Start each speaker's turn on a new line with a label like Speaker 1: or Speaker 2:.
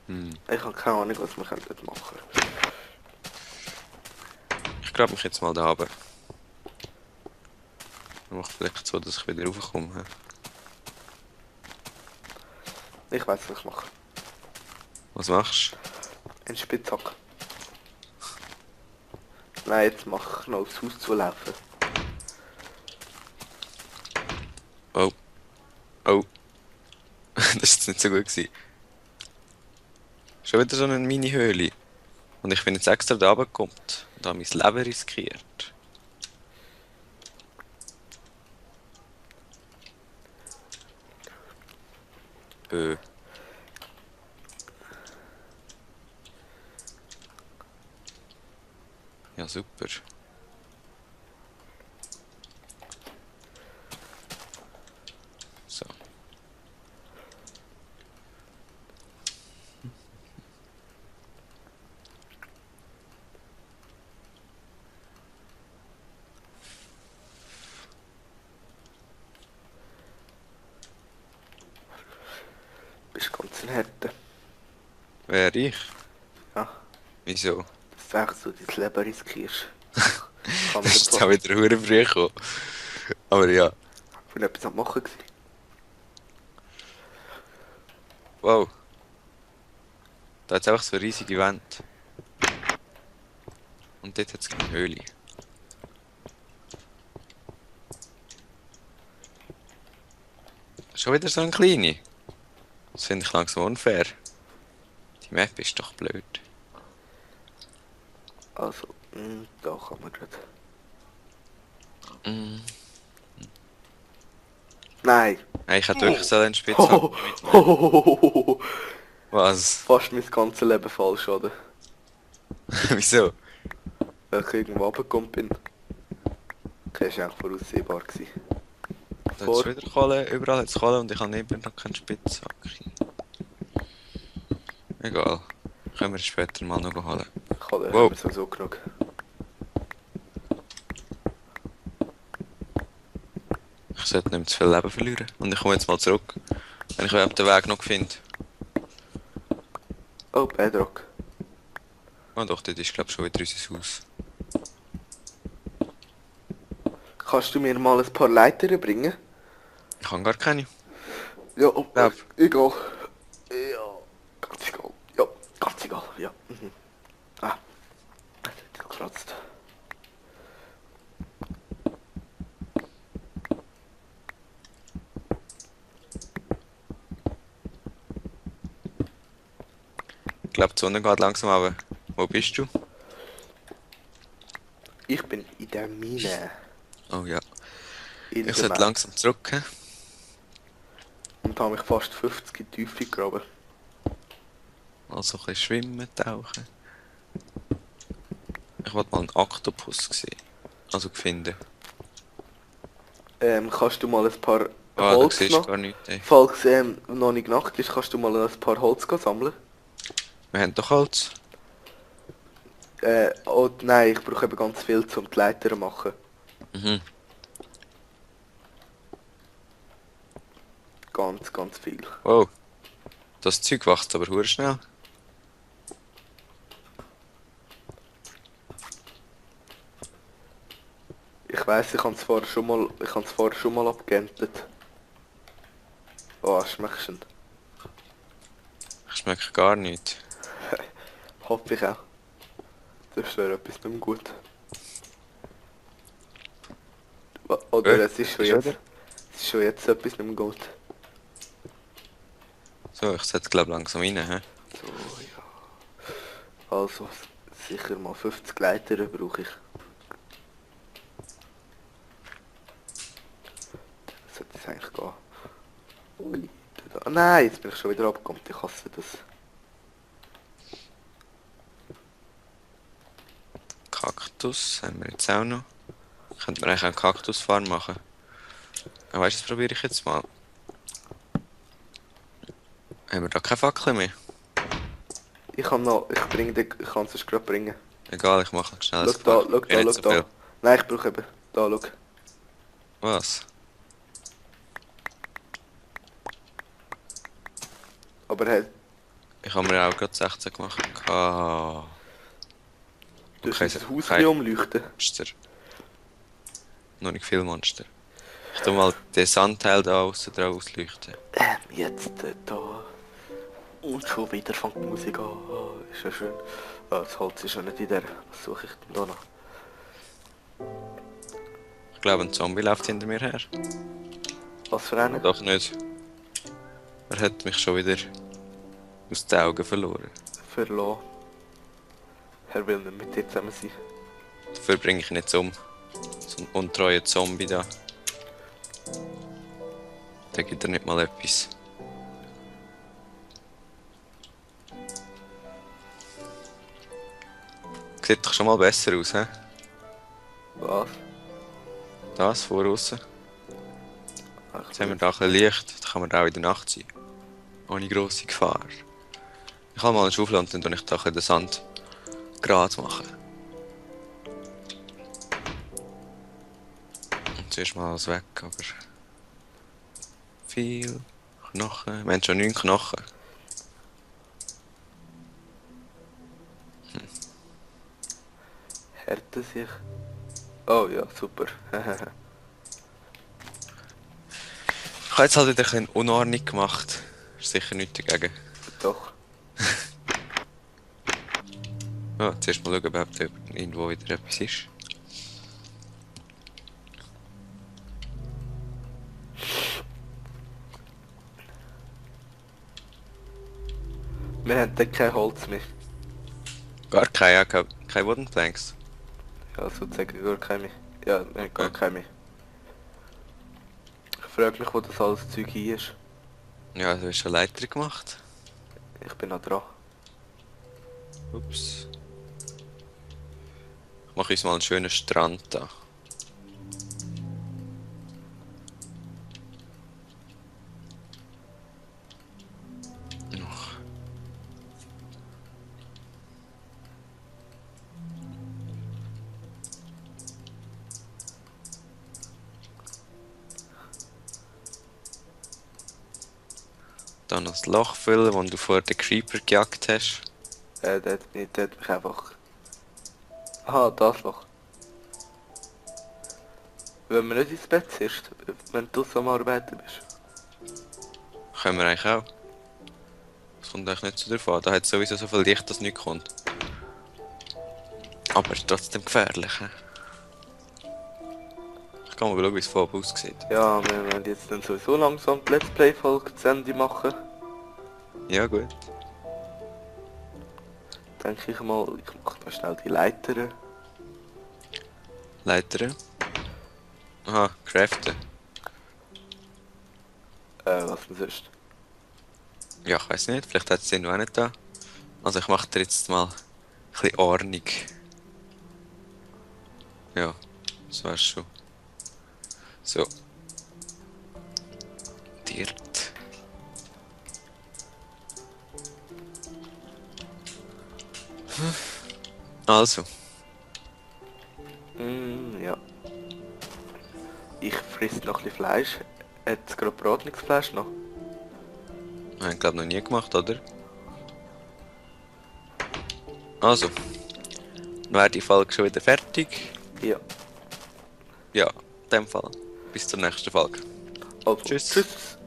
Speaker 1: Ich habe keine Ahnung, was wir könnten machen.
Speaker 2: Ich grabe mich jetzt mal da runter. Das macht vielleicht so, dass ich wieder raufkomme. Hä?
Speaker 1: Ich weiß, was ich mache.
Speaker 2: Was machst du?
Speaker 1: Ein Spitzhack. Nein, jetzt mach ich noch aufs Haus zulaufen.
Speaker 2: Oh. Oh. Das war jetzt nicht so gut gewesen. Schon wieder so eine Mini-Höhle. Und ich bin jetzt extra da runtergekommen und habe mein Leben riskiert. Äh. Ja, super. So.
Speaker 1: Bist ganz ein Härte.
Speaker 2: Wer ich?
Speaker 1: Ja,
Speaker 2: Wieso?
Speaker 1: dass du einfach so dein Leben riskierst. Kann
Speaker 2: Das
Speaker 1: mir
Speaker 2: ist
Speaker 1: das
Speaker 2: auch wieder hure früh gekommen. Aber ja.
Speaker 1: Ich bin etwas am machen gewesen.
Speaker 2: Wow. Da hat es einfach so eine riesige Wand. Und dort hat es keine Höhle. Schon wieder so eine kleine. Das finde ich langsam unfair. Die Map ist doch blöd.
Speaker 1: Also, da kann man gerade.
Speaker 2: Mm.
Speaker 1: Nein!
Speaker 2: Hey, ich hätte wirklich so einen Spitzhack mitnehmen. Was?
Speaker 1: Fast mein ganzes Leben falsch, oder?
Speaker 2: Wieso?
Speaker 1: Weil ich irgendwo runtergekommen bin. Das war eigentlich voraussehbar gewesen.
Speaker 2: Da hat schon wieder Kohle, überall hat es Kohle und ich habe neben noch keinen Spitzhack. Egal. Können wir später mal noch holen.
Speaker 1: Kohle
Speaker 2: Wow.
Speaker 1: haben wir sowieso genug.
Speaker 2: Ich sollte nicht mehr zu viel Leben verlieren. Und ich komme jetzt mal zurück. Wenn ich den Weg noch finde.
Speaker 1: Oh, Bedrock.
Speaker 2: Oh doch, dort ist glaube ich schon wieder unser Haus.
Speaker 1: Kannst du mir mal ein paar Leitern bringen?
Speaker 2: Ich habe gar keine.
Speaker 1: Ja,
Speaker 2: Glaub.
Speaker 1: egal. Ja, ganz egal. Ja, ganz egal. Ja. Ah, das hat gekratzt.
Speaker 2: Ich glaube, die Sonne geht langsam runter. Wo bist du?
Speaker 1: Ich bin in der Mine.
Speaker 2: Oh ja.
Speaker 1: In
Speaker 2: Ich
Speaker 1: der
Speaker 2: sollte
Speaker 1: Mine.
Speaker 2: langsam zurück. He?
Speaker 1: Und habe mich fast 50 in die Tiefe gegraben.
Speaker 2: Also ein bisschen schwimmen, tauchen. Ich wollte mal einen Oktopus sehen. Also finden.
Speaker 1: Kannst du mal ein paar
Speaker 2: Ah, da
Speaker 1: Holz
Speaker 2: siehst du
Speaker 1: noch?
Speaker 2: gar nichts. Ey.
Speaker 1: Falls noch nicht Nacht ist, kannst du mal ein paar Holz sammeln?
Speaker 2: Wir haben doch Holz.
Speaker 1: Oh, nein, ich brauche eben ganz viel, um die Leiter zu machen.
Speaker 2: Mhm.
Speaker 1: Ganz, ganz viel.
Speaker 2: Wow. Das Zeug wächst aber hure schnell.
Speaker 1: Ich weiss, ich habe es vorher schon mal abgeerntet. Oh, schmeckst du ihn?
Speaker 2: Ich schmecke gar nicht.
Speaker 1: Hoffe ich auch. Das wäre etwas nicht mehr gut. Oder es ist schon jetzt.
Speaker 2: wieder?
Speaker 1: Es ist schon jetzt etwas nicht mehr gut.
Speaker 2: So, ich sollte glaube langsam rein. He?
Speaker 1: So, ja. Also, sicher mal 50 Leiter brauche ich. Das sollte es eigentlich gehen. Ui. Nein, jetzt bin ich schon wieder abgekommen. Ich hasse das.
Speaker 2: Kaktus haben wir jetzt auch noch. Könnte man eigentlich auch eine Kaktusfarm machen. Aber weißt du, das probiere ich jetzt mal. Haben wir da keine Fackel mehr?
Speaker 1: Ich kann es sonst gerade bringen.
Speaker 2: Egal, ich mache noch schnell
Speaker 1: Schau
Speaker 2: ein
Speaker 1: da, schau
Speaker 2: Bin
Speaker 1: da,
Speaker 2: nicht
Speaker 1: schau
Speaker 2: so
Speaker 1: da.
Speaker 2: viel.
Speaker 1: Nein, ich brauche eben. Da, schau.
Speaker 2: Was?
Speaker 1: Aber hey,
Speaker 2: Ich habe mir auch gerade 16 gemacht. Ah,
Speaker 1: Du
Speaker 2: Okay,
Speaker 1: hast das Haus
Speaker 2: kein-
Speaker 1: ein bisschen umleuchten.
Speaker 2: Monster. Noch nicht viel Monster. Ich tu mal den Sandteil da außen drauf ausleuchten.
Speaker 1: Jetzt da. Und schon wieder fängt die Musik an. Ist ja schön. Das Holz ist ja nicht in der. Was suche ich denn da noch?
Speaker 2: Ich glaube, ein Zombie läuft hinter mir her.
Speaker 1: Was für einen?
Speaker 2: Doch nicht. Er hat mich schon wieder aus den Augen verloren.
Speaker 1: Verlassen. Er will nicht mit dir zusammen sein.
Speaker 2: Dafür bringe ich ihn jetzt um. So einen untreuen Zombie da. Der gibt er nicht mal etwas. Sieht doch schon mal besser aus, hä?
Speaker 1: Was?
Speaker 2: Das, vor aussen.
Speaker 1: Ach,
Speaker 2: Jetzt haben wir da ein bisschen Licht, da kann man auch in der Nacht sein. Ohne grosse Gefahr. Ich habe mal eine Schaufel und dann tue ich da ein bisschen den Sand gerade machen. Und zuerst mal alles weg, aber... Viel Knochen. Wir haben schon 9 Knochen.
Speaker 1: Härte sich. Oh ja, super.
Speaker 2: Ich habe jetzt halt wieder ein bisschen Unordnung gemacht. Ist sicher nichts dagegen.
Speaker 1: Doch.
Speaker 2: Ja, zuerst mal schauen, ob irgendwo wieder etwas ist.
Speaker 1: Wir haben dann kein Holz mehr.
Speaker 2: Gar keine, keine Wooden Planks.
Speaker 1: Ja, sozusagen gar keine mehr. Ja, wir haben gar
Speaker 2: Ja.
Speaker 1: keine mehr. Ich frage mich, wo das alles Zeug hier ist.
Speaker 2: Ja, du hast eine Leiter gemacht.
Speaker 1: Ich bin noch dran.
Speaker 2: Ups. Ich mache uns mal einen schönen Strand da. Noch. Dann das Loch füllen, wo du vor den Creeper gejagt hast.
Speaker 1: Dort hat mich einfach... Aha, das Loch. Wenn wir nicht ins Bett zuerst, wenn du so am Arbeiten bist.
Speaker 2: Können wir eigentlich auch. Das kommt eigentlich nicht so drauf an. Da hat es sowieso so viel Licht, dass nichts kommt. Aber es ist trotzdem gefährlich. He? Ich kann mal schauen, wie es von oben aussieht.
Speaker 1: Ja, wir werden jetzt dann sowieso langsam die Let's Play-Folge zu Ende machen.
Speaker 2: Ja, gut.
Speaker 1: Denke ich mal, ich mache mal schnell die Leiter.
Speaker 2: Leiter. Aha, craften.
Speaker 1: Was denn sonst?
Speaker 2: Ja, ich weiß nicht. Vielleicht hat es den noch nicht da. Also ich mache dir jetzt mal ein bisschen Ordnung. Ja, das wär's schon. So. Dirt. Also,
Speaker 1: Ja. Ich friss noch ein bisschen Fleisch. Hat es gerade Bratungsfleisch noch?
Speaker 2: wir haben glaube noch nie gemacht, oder? Also, dann wäre die Folge schon wieder fertig.
Speaker 1: Ja.
Speaker 2: Ja, in dem Fall. Bis zur nächsten Folge.
Speaker 1: Also,
Speaker 2: Tschüss.
Speaker 1: Tschüss.